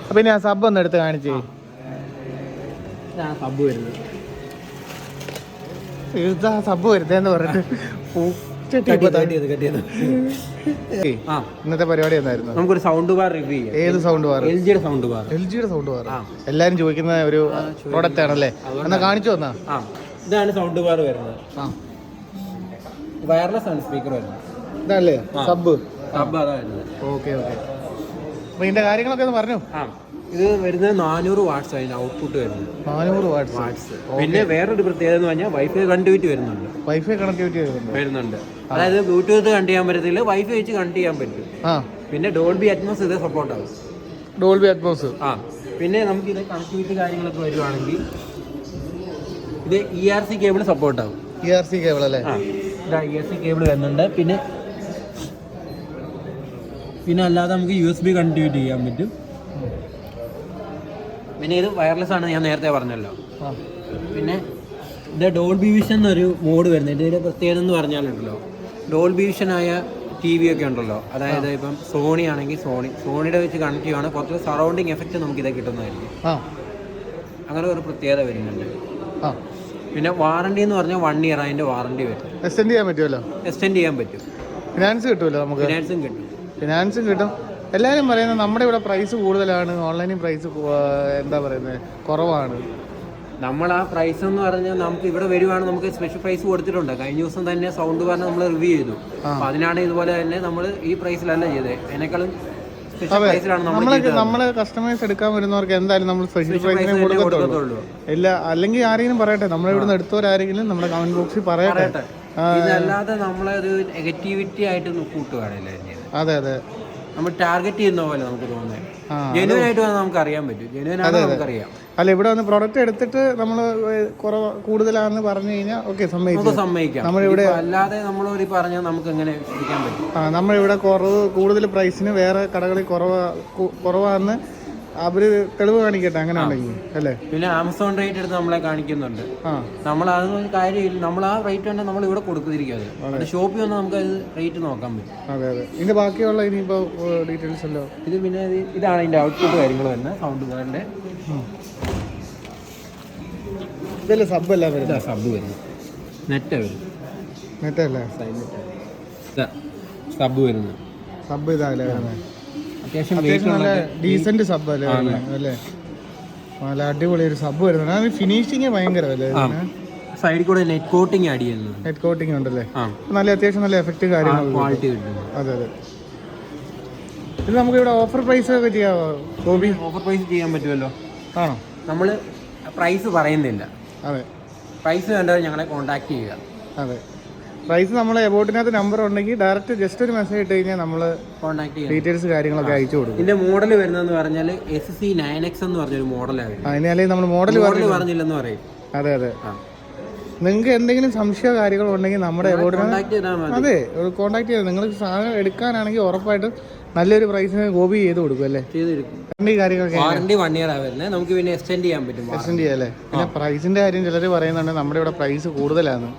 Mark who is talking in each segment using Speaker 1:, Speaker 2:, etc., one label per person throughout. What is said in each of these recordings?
Speaker 1: അപ്പം ഇനി ആ സബ് ഒന്ന് എടുത്ത് കാണിച്ചേ.
Speaker 2: സബ് വരുന്നത്
Speaker 1: സബ് വരുത്തേന്ന് പറഞ്ഞിട്ട് ഇന്നത്തെ പരിപാടി എന്തായിരുന്നു?
Speaker 2: നമുക്കൊരു സൗണ്ട് ബാർ റിവ്യൂ ചെയ്യാം.
Speaker 1: ഏത് സൗണ്ട് ബാർ?
Speaker 2: LGയുടെ സൗണ്ട് ബാർ.
Speaker 1: LGയുടെ സൗണ്ട് ബാർ എല്ലാരും ചോദിക്കുന്ന ഒരു പ്രോഡക്റ്റ് ആണല്ലേ? എന്നാ കാണിച്ചു തന്നാ.
Speaker 2: ഇതാണ് സൗണ്ട് ബാർ വരുന്നത്. വയർലെസ് ആണ് സ്പീക്കർ വരുന്നത്.
Speaker 1: ഇതല്ലേ സബ്?
Speaker 2: സബ് അതാ വരുന്നത്.
Speaker 1: Okay okay. അപ്പൊ ഇതിന്റെ കാര്യങ്ങളൊക്കെ ഒന്ന് പറഞ്ഞു.
Speaker 2: ഇത് വരുന്നത് 400 വാട്ട്സ് അതിന് ഔട്ട്പുട്ട് വരുന്നത്.
Speaker 1: 400 വാട്ട്സ്.
Speaker 2: പിന്നെ വേറൊരു പ്രത്യേകത എന്ന് പറഞ്ഞാൽ വൈഫൈ കണക്ടിവിറ്റി വരുന്നുണ്ട്.
Speaker 1: വൈഫൈ കണക്ടിവിറ്റി വരുന്നുണ്ട്.
Speaker 2: അതായത് ബ്ലൂടൂത്ത് കണക്ട് ചെയ്യാൻ പറ്റത്തില്ല, വൈഫൈ വെച്ച് കണക്ട് ചെയ്യാൻ പറ്റും. പിന്നെ ഡോൾബി അറ്റ്മോസ് ഇത് സപ്പോർട്ട് ആവും.
Speaker 1: Dolby Atmos.
Speaker 2: പിന്നെ നമുക്ക് ഇത് കണക്ടിവിറ്റി കാര്യങ്ങളൊക്കെ വരുവാണെങ്കിൽ ഇത് ERC കേബിൾ സപ്പോർട്ട് ആവും.
Speaker 1: ERC കേബിൾ അല്ലേ?
Speaker 2: ഇതാ ERC കേബിൾ വരുന്നുണ്ട്. പിന്നെ അല്ലാതെ നമുക്ക് USB കണക്ടിവിറ്റി ചെയ്യാൻ പറ്റും. പിന്നെ ഇത് വയർലെസ് ആണ്, ഞാൻ നേരത്തെ പറഞ്ഞല്ലോ. പിന്നെ ഇത് ഡോൾബി വിഷൻ എന്നൊരു മോഡ് വരുന്നത്. ഇതിൻ്റെ പ്രത്യേകത എന്ന് പറഞ്ഞാലുണ്ടല്ലോ, ഡോൾബി വിഷൻ ആയ TV ഒക്കെ ഉണ്ടല്ലോ, അതായത് ഇപ്പം സോണി ആണെങ്കിൽ സോണിയുടെ വെച്ച് കണക്ട് ചെയ്യുവാണെങ്കിൽ കുറച്ച് സറൗണ്ടിങ് എഫക്റ്റ് നമുക്ക് ഇതൊക്കെ കിട്ടുന്നതായിരിക്കും. അങ്ങനെ ഒരു പ്രത്യേകത വരുന്നുണ്ട്. പിന്നെ വാറണ്ടി എന്ന് പറഞ്ഞാൽ 1 year അതിൻ്റെ വാറണ്ടി വരും.
Speaker 1: എക്സ്റ്റെൻഡ് ചെയ്യാൻ പറ്റുമല്ലോ?
Speaker 2: എക്സ്റ്റെൻഡ് ചെയ്യാൻ പറ്റും.
Speaker 1: ഫിനാൻസ് കിട്ടുമല്ലോ നമുക്ക്? ഫിനാൻസും കിട്ടും. എല്ലാവരും പറയുന്നത് നമ്മുടെ ഇവിടെ പ്രൈസ് കൂടുതലാണ്, ഓൺലൈനിൽ പ്രൈസ് എന്താ പറയുന്നത് കുറവാണ്.
Speaker 2: നമ്മൾ ആ പ്രൈസ് എന്ന് പറഞ്ഞാൽ നമുക്ക് ഇവിടെ വരുവാണെങ്കിൽ നമുക്ക് സ്പെഷ്യൽ പ്രൈസ് കൊടുത്തിട്ടുണ്ട്. കഴിഞ്ഞ ദിവസം തന്നെ സൗണ്ട് ബാർ നമ്മൾ റിവ്യൂ ചെയ്തു. അപ്പോൾ അതിനാണ് ഇതുപോലെ തന്നെ നമ്മൾ ഈ പ്രൈസിലല്ല ചെയ്തത്, അതിനേക്കാളും സ്പെഷ്യൽ പ്രൈസിലാണ്
Speaker 1: നമ്മളെ കസ്റ്റമേഴ്സ് എടുക്കാൻ വരുന്നവർക്ക് എന്തായാലും നമ്മൾ സ്പെഷ്യൽ പ്രൈസിനെ കൊടുക്കത്തുള്ളൂ. ഇല്ല അല്ലെങ്കിൽ ആരെങ്കിലും പറയട്ടെ, നമ്മളെ ഇവിടുന്ന് എടുത്തവരാരെങ്കിലും നമ്മുടെ കമന്റ് ബോക്സിൽ പറയട്ടെ.
Speaker 2: ഇതല്ലാതെ നമ്മളൊരു നെഗറ്റിവിറ്റി ആയിട്ട് കൂട്ടുകയാണല്ലേ.
Speaker 1: അതെ അതെ,
Speaker 2: നമ്മൾ ടാർഗറ്റ് ചെയ്യുന്ന പോലെ നമുക്ക് തോന്നുന്നത്. ജെന്യുവൻ ആയിട്ട് നമുക്ക് അറിയാൻ പറ്റും. ജെന്യുവൻ ആണ് നമുക്കറിയാം.
Speaker 1: അല്ല, ഇവിടെ വന്ന് പ്രൊഡക്റ്റ് എടുത്തിട്ട് നമ്മൾ കൂടുതലാണെന്ന് പറഞ്ഞു കഴിഞ്ഞാൽ ഓക്കെ സമ്മതിക്കാം. നമ്മളിവിടെ
Speaker 2: അല്ലാതെ നമ്മളൊരു പറഞ്ഞാൽ നമുക്ക് എങ്ങനെ ഇരിക്കാൻ പറ്റും?
Speaker 1: നമ്മളിവിടെ കൂടുതൽ പ്രൈസിന് വേറെ കടകളിൽ കുറവാന്ന് അവര് തെളിവ് കാണിക്കട്ടെ, അങ്ങനെ ഉണ്ടെങ്കിൽ അല്ലേ.
Speaker 2: പിന്നെ ആമസോൺ റേറ്റ് എടുത്ത് നമ്മളെ കാണിക്കുന്നുണ്ട്. നമ്മൾ അതൊന്നും കാര്യമില്ല, നമ്മൾ ആ റേറ്റ് തന്നെ നമ്മൾ ഇവിടെ കൊടുത്തിരിക്കാതെ ഷോപ്പിൽ വന്നാൽ നമുക്ക് അത് റേറ്റ് നോക്കാൻ പറ്റും.
Speaker 1: അതെ അതെ. ഇതിന്റെ ബാക്കിയുള്ള ഇനിയിപ്പോ ഡീറ്റെയിൽസ് അല്ലോ.
Speaker 2: ഇത് പിന്നെ ഇതാണ് ഇതിന്റെ ഔട്ട്പുട്ട് കാര്യങ്ങൾ തന്നെ സൗണ്ട് ബാറിന്റെ.
Speaker 1: ഇതല്ലേ സബ് അല്ല വരുന്നത്?
Speaker 2: സബ് വരുന്നത് നെറ്റ് വരുന്നത്.
Speaker 1: നെറ്റ് അല്ലേ?
Speaker 2: സബ് വരുന്നത്.
Speaker 1: സബ് ഇതല്ലേ വരുന്നത്?
Speaker 2: അത്യാവശ്യം
Speaker 1: നല്ല ഡീസന്റ് സബ് അല്ലേ അല്ലേ? നല്ല അടിപൊളി ഒരു സബ് വരുന്നത്. ഫിനിഷിങ് ഭയങ്കര അല്ലേ?
Speaker 2: സൈഡിൽ കൂടെ നെറ്റ് കോട്ടിങ് ആഡ് ചെയ്യുന്നത്.
Speaker 1: നെറ്റ് കോട്ടിങ് ഉണ്ടല്ലേ? നല്ല അത്യാവശ്യം നല്ല എഫക്റ്റ് കാര്യങ്ങൾ
Speaker 2: ക്വാളിറ്റി കിട്ടുന്നു.
Speaker 1: അതെ അതെ. ഇത് നമുക്ക് ഇവിടെ ഓഫർ പ്രൈസ് ഒക്കെ ചെയ്യാമോ ഗോപി?
Speaker 2: ഓഫർ പ്രൈസ് ചെയ്യാൻ പറ്റുമല്ലോ.
Speaker 1: ആണോ?
Speaker 2: നമ്മൾ പ്രൈസ് പറയുന്നില്ല.
Speaker 1: അതെ,
Speaker 2: പ്രൈസ് വേണ്ടവർ ഞങ്ങളെ കോൺടാക്ട് ചെയ്യുക.
Speaker 1: അതെ, പ്രൈസ് നമ്മൾ എബോട്ടിനകത്ത് നമ്പർ ഉണ്ടെങ്കിൽ ഡയറക്റ്റ് ജസ്റ്റ് ഒരു മെസ്സേജ് ഇട്ട് കഴിഞ്ഞാൽ നമ്മൾ
Speaker 2: കോൺടാക്ട് ചെയ്യുക,
Speaker 1: ഡീറ്റെയിൽസ് കാര്യങ്ങളൊക്കെ അയച്ചു കൊടുക്കും.
Speaker 2: ഇതിന്റെ മോഡൽ വരുന്നതെന്ന് പറഞ്ഞാൽ SC9X എന്ന് പറഞ്ഞൊരു മോഡലാണ്.
Speaker 1: അതിനല്ലെങ്കിൽ നമ്മൾ മോഡൽ
Speaker 2: പറഞ്ഞില്ലെന്ന് പറയും.
Speaker 1: അതെ അതെ. നിങ്ങൾക്ക് എന്തെങ്കിലും സംശയ കാര്യങ്ങൾ ഉണ്ടെങ്കിൽ നമ്മുടെ എബോട്ടിനകത്ത് അതെ കോൺടാക്ട് ചെയ്താൽ നിങ്ങൾക്ക് സാധനം എടുക്കാനാണെങ്കിൽ ഉറപ്പായിട്ടും നല്ലൊരു പ്രൈസിന് ഗോപി ചെയ്ത് കൊടുക്കും അല്ലേ? കാര്യങ്ങളൊക്കെ
Speaker 2: വാറണ്ടി 1 year ആവുന്നത്. നമുക്ക് പിന്നെ എക്സ്റ്റെൻഡ് ചെയ്യാൻ പറ്റും.
Speaker 1: എക്സ്റ്റെൻഡ് ചെയ്യാം അല്ലേ? പിന്നെ പ്രൈസിന്റെ കാര്യം ചിലർ പറയുന്നുണ്ട് നമ്മുടെ ഇവിടെ പ്രൈസ് കൂടുതലാണ്.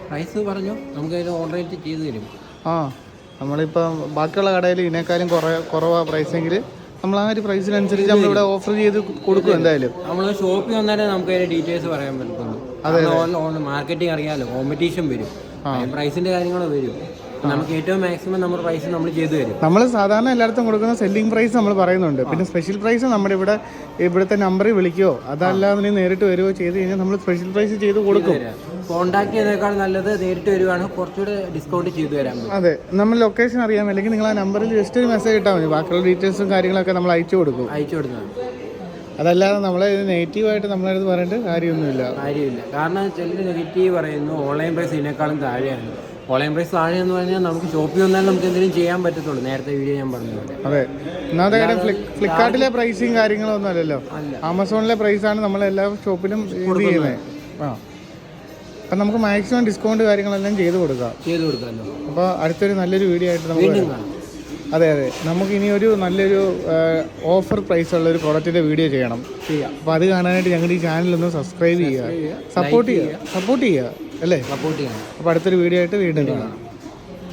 Speaker 2: പ്രൈസ് പറഞ്ഞു നമുക്ക് അതിന് ഓൺ റേറ്റ് ചെയ്ത് തരും.
Speaker 1: നമ്മളിപ്പം ബാക്കിയുള്ള കടയിൽ ഇതിനേക്കാളും കുറവാ പ്രൈസെങ്കിൽ നമ്മൾ ആ ഒരു പ്രൈസിനനുസരിച്ച് നമ്മളിവിടെ ഓഫർ ചെയ്ത് കൊടുക്കും. എന്തായാലും നമ്മൾ
Speaker 2: ഷോപ്പിൽ വന്നാലേ നമുക്ക് അതിന്റെ ഡീറ്റെയിൽസ് പറയാൻ പറ്റുള്ളൂ. അതെ, മാർക്കറ്റിംഗ് അറിയാമല്ലോ, കോമ്പറ്റീഷൻ വരും, പ്രൈസിന്റെ കാര്യങ്ങൾ വരും. നമുക്ക് ഏറ്റവും മാക്സിമം നമ്മുടെ പ്രൈസ് നമ്മൾ ചെയ്തു തരും.
Speaker 1: നമ്മൾ സാധാരണ എല്ലായിടത്തും കൊടുക്കുന്ന സെല്ലിംഗ് പ്രൈസ് നമ്മൾ പറയുന്നുണ്ട്. പിന്നെ സ്പെഷ്യൽ പ്രൈസ് നമ്മുടെ ഇവിടുത്തെ നമ്പറിൽ വിളിക്കുകയോ അതല്ലാതെ നേരിട്ട് വരുവോ ചെയ്ത് കഴിഞ്ഞാൽ നമ്മൾ സ്പെഷ്യൽ പ്രൈസ് ചെയ്ത് കൊടുക്കും.
Speaker 2: കോൺടാക്ട് ചെയ്തേക്കാൾ നല്ലത് നേരിട്ട് വരുവാണെങ്കിൽ കുറച്ചുകൂടെ ഡിസ്കൗണ്ട് ചെയ്തു തരാം.
Speaker 1: അതെ, നമ്മൾ ലൊക്കേഷൻ അറിയാം, അല്ലെങ്കിൽ നിങ്ങൾ ആ നമ്പറിൽ ജസ്റ്റ് ഒരു മെസ്സേജ് ഇട്ടാൽ മതി. ബാക്കിയുള്ള ഡീറ്റെയിൽസും കാര്യങ്ങളൊക്കെ നമ്മൾ അയച്ചു കൊടുക്കും. അതല്ലാതെ നമ്മളെ നെഗറ്റീവായിട്ട് നമ്മളടുത്ത് പറഞ്ഞിട്ട് കാര്യമില്ല.
Speaker 2: കാരണം ചിലർ നെഗറ്റീവ് പറയുന്നു, ഓൺലൈൻ പ്രൈസ് ഇതിനേക്കാളും താഴെയാണ്. ഓൺലൈൻ പ്രൈസ് താഴെ എന്ന് പറഞ്ഞാൽ നമുക്ക് ഷോപ്പിൽ വന്നാൽ നമുക്ക് എന്തെങ്കിലും ചെയ്യാൻ പറ്റത്തുള്ളൂ. നേരത്തെ വീഡിയോ ഞാൻ പറഞ്ഞതുപോലെ.
Speaker 1: അതെ, ഒന്നാമത്തെ കാര്യം ഫ്ലിപ്കാർട്ടിലെ പ്രൈസും കാര്യങ്ങളൊന്നും അല്ലല്ലോ, ആമസോണിലെ പ്രൈസാണ് നമ്മളെല്ലാ ഷോപ്പിലും ചെയ്യുന്നത്. അപ്പം നമുക്ക് മാക്സിമം ഡിസ്കൗണ്ട് കാര്യങ്ങളെല്ലാം ചെയ്ത് കൊടുക്കാമല്ലോ. അപ്പോൾ അടുത്തൊരു നല്ലൊരു വീഡിയോ ആയിട്ട് നമുക്ക് അതെ നമുക്ക് ഇനി ഒരു നല്ലൊരു ഓഫർ പ്രൈസ് ഉള്ള ഒരു പ്രോഡക്റ്റിൻ്റെ വീഡിയോ ചെയ്യണം. അപ്പോൾ അത് കാണാനായിട്ട് ഞങ്ങളുടെ ഈ ചാനലൊന്ന് സബ്സ്ക്രൈബ് ചെയ്യുക, സപ്പോർട്ട് ചെയ്യുക അല്ലേ? അപ്പോൾ അടുത്തൊരു വീഡിയോ ആയിട്ട് വീണ്ടും കാണാം.